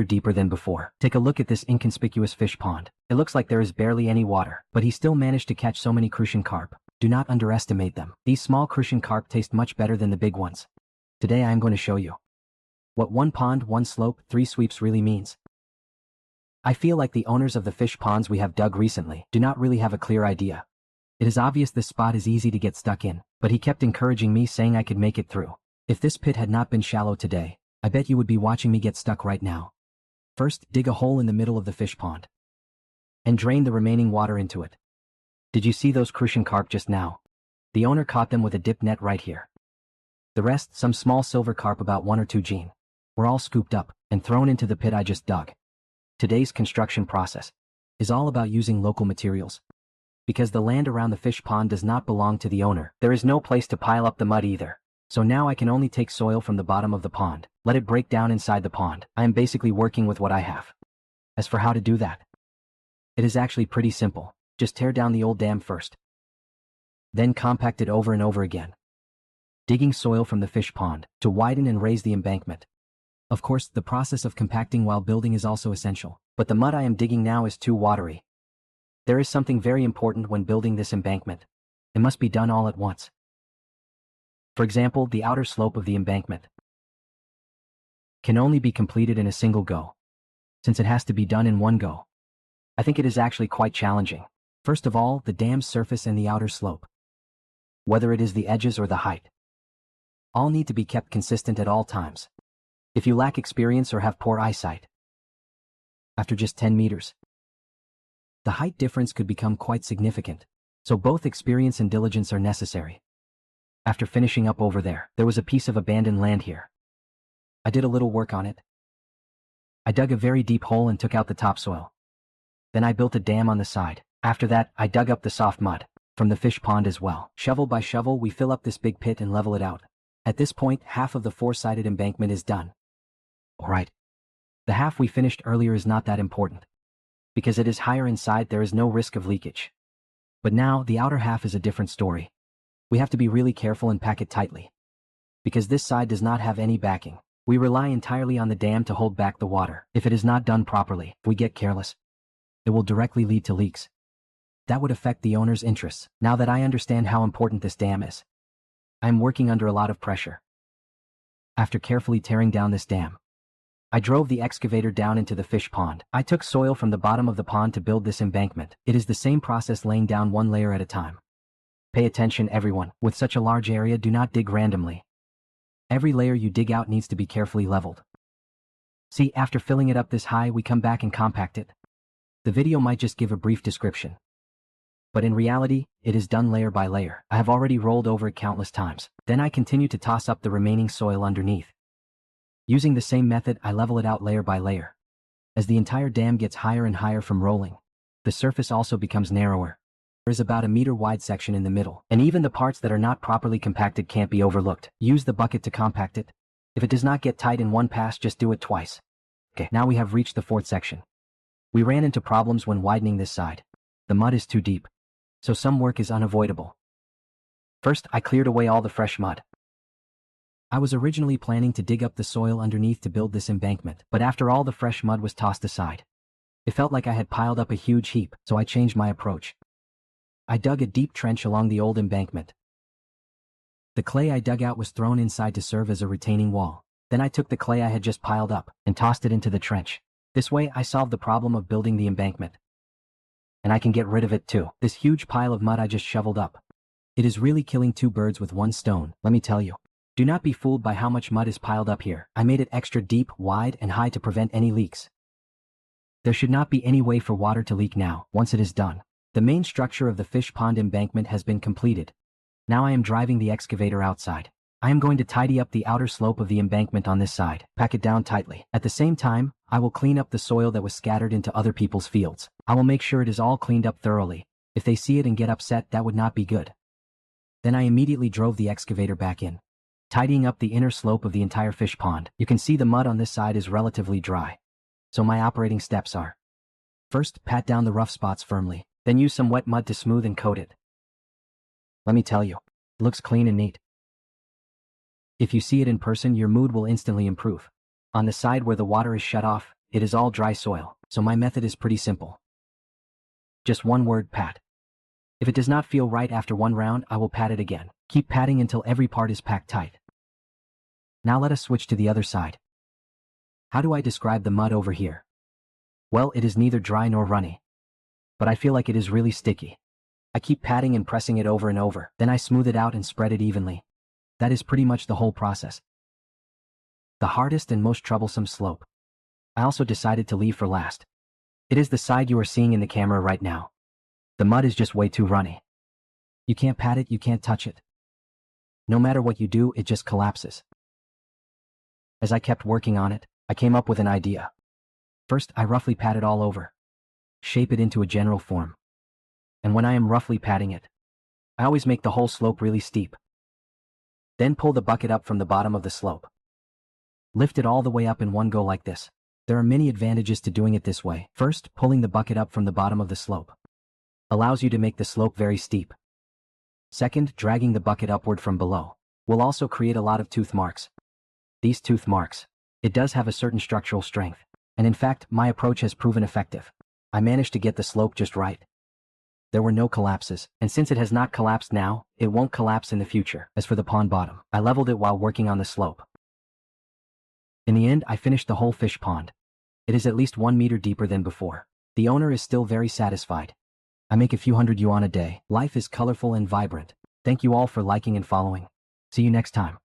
deeper than before. Take a look at this inconspicuous fish pond. It looks like there is barely any water, but he still managed to catch so many crucian carp. Do not underestimate them. These small crucian carp taste much better than the big ones. Today I am going to show you what one pond, one slope, 3 sweeps really means. I feel like the owners of the fish ponds we have dug recently do not really have a clear idea. It is obvious this spot is easy to get stuck in, but he kept encouraging me, saying I could make it through. If this pit had not been shallow today, I bet you would be watching me get stuck right now. First, dig a hole in the middle of the fish pond and drain the remaining water into it. Did you see those crucian carp just now? The owner caught them with a dip net right here. The rest, some small silver carp about 1 or 2 gene, were all scooped up and thrown into the pit I just dug. Today's construction process is all about using local materials. Because the land around the fish pond does not belong to the owner, there is no place to pile up the mud either. So now I can only take soil from the bottom of the pond, let it break down inside the pond. I am basically working with what I have. As for how to do that, it is actually pretty simple. Just tear down the old dam first, then compact it over and over again, digging soil from the fish pond to widen and raise the embankment. Of course, the process of compacting while building is also essential, but the mud I am digging now is too watery. There is something very important when building this embankment. It must be done all at once. For example, the outer slope of the embankment can only be completed in a single go, since it has to be done in one go. I think it is actually quite challenging. First of all, the dam's surface and the outer slope, whether it is the edges or the height, all need to be kept consistent at all times. If you lack experience or have poor eyesight, after just 10 meters, the height difference could become quite significant, so both experience and diligence are necessary. After finishing up over there, there was a piece of abandoned land here. I did a little work on it. I dug a very deep hole and took out the topsoil. Then I built a dam on the side. After that, I dug up the soft mud from the fish pond as well. Shovel by shovel, we fill up this big pit and level it out. At this point, half of the 4-sided embankment is done. Alright. The half we finished earlier is not that important. Because it is higher inside, there is no risk of leakage. But now, the outer half is a different story. We have to be really careful and pack it tightly. Because this side does not have any backing. We rely entirely on the dam to hold back the water. If it is not done properly, if we get careless, it will directly lead to leaks. That would affect the owner's interests. Now that I understand how important this dam is, I am working under a lot of pressure. After carefully tearing down this dam, I drove the excavator down into the fish pond. I took soil from the bottom of the pond to build this embankment. It is the same process, laying down one layer at a time. Pay attention, everyone. With such a large area, do not dig randomly. Every layer you dig out needs to be carefully leveled. See, after filling it up this high, we come back and compact it. The video might just give a brief description, but in reality, it is done layer by layer. I have already rolled over it countless times. Then I continue to toss up the remaining soil underneath. Using the same method, I level it out layer by layer. As the entire dam gets higher and higher from rolling, the surface also becomes narrower. There is about a meter-wide section in the middle, and even the parts that are not properly compacted can't be overlooked. Use the bucket to compact it. If it does not get tight in one pass, just do it twice. Okay, now we have reached the 4th section. We ran into problems when widening this side. The mud is too deep, so some work is unavoidable. First, I cleared away all the fresh mud. I was originally planning to dig up the soil underneath to build this embankment, but after all the fresh mud was tossed aside, it felt like I had piled up a huge heap, so I changed my approach. I dug a deep trench along the old embankment. The clay I dug out was thrown inside to serve as a retaining wall. Then I took the clay I had just piled up and tossed it into the trench. This way, I solved the problem of building the embankment. And I can get rid of it too. This huge pile of mud I just shoveled up. It is really killing 2 birds with 1 stone, let me tell you. Do not be fooled by how much mud is piled up here. I made it extra deep, wide, and high to prevent any leaks. There should not be any way for water to leak now, once it is done. The main structure of the fish pond embankment has been completed. Now I am driving the excavator outside. I am going to tidy up the outer slope of the embankment on this side, pack it down tightly. At the same time, I will clean up the soil that was scattered into other people's fields. I will make sure it is all cleaned up thoroughly. If they see it and get upset, that would not be good. Then I immediately drove the excavator back in, tidying up the inner slope of the entire fish pond. You can see the mud on this side is relatively dry. So my operating steps are: first, pat down the rough spots firmly, then use some wet mud to smooth and coat it. Let me tell you, it looks clean and neat. If you see it in person, your mood will instantly improve. On the side where the water is shut off, it is all dry soil, so my method is pretty simple. Just one word, pat. If it does not feel right after one round, I will pat it again. Keep patting until every part is packed tight. Now let us switch to the other side. How do I describe the mud over here? Well, it is neither dry nor runny. But I feel like it is really sticky. I keep patting and pressing it over and over, then I smooth it out and spread it evenly. That is pretty much the whole process. The hardest and most troublesome slope I also decided to leave for last. It is the side you are seeing in the camera right now. The mud is just way too runny. You can't pat it, you can't touch it. No matter what you do, it just collapses. As I kept working on it, I came up with an idea. First, I roughly pat it all over. Shape it into a general form. And when I am roughly patting it, I always make the whole slope really steep. Then pull the bucket up from the bottom of the slope. Lift it all the way up in one go like this. There are many advantages to doing it this way. First, pulling the bucket up from the bottom of the slope allows you to make the slope very steep. Second, dragging the bucket upward from below will also create a lot of tooth marks. These tooth marks, it does have a certain structural strength, and in fact, my approach has proven effective. I managed to get the slope just right. There were no collapses, and since it has not collapsed now, it won't collapse in the future. As for the pond bottom, I leveled it while working on the slope. In the end, I finished the whole fish pond. It is at least 1 meter deeper than before. The owner is still very satisfied. I make a few hundred yuan a day. Life is colorful and vibrant. Thank you all for liking and following. See you next time.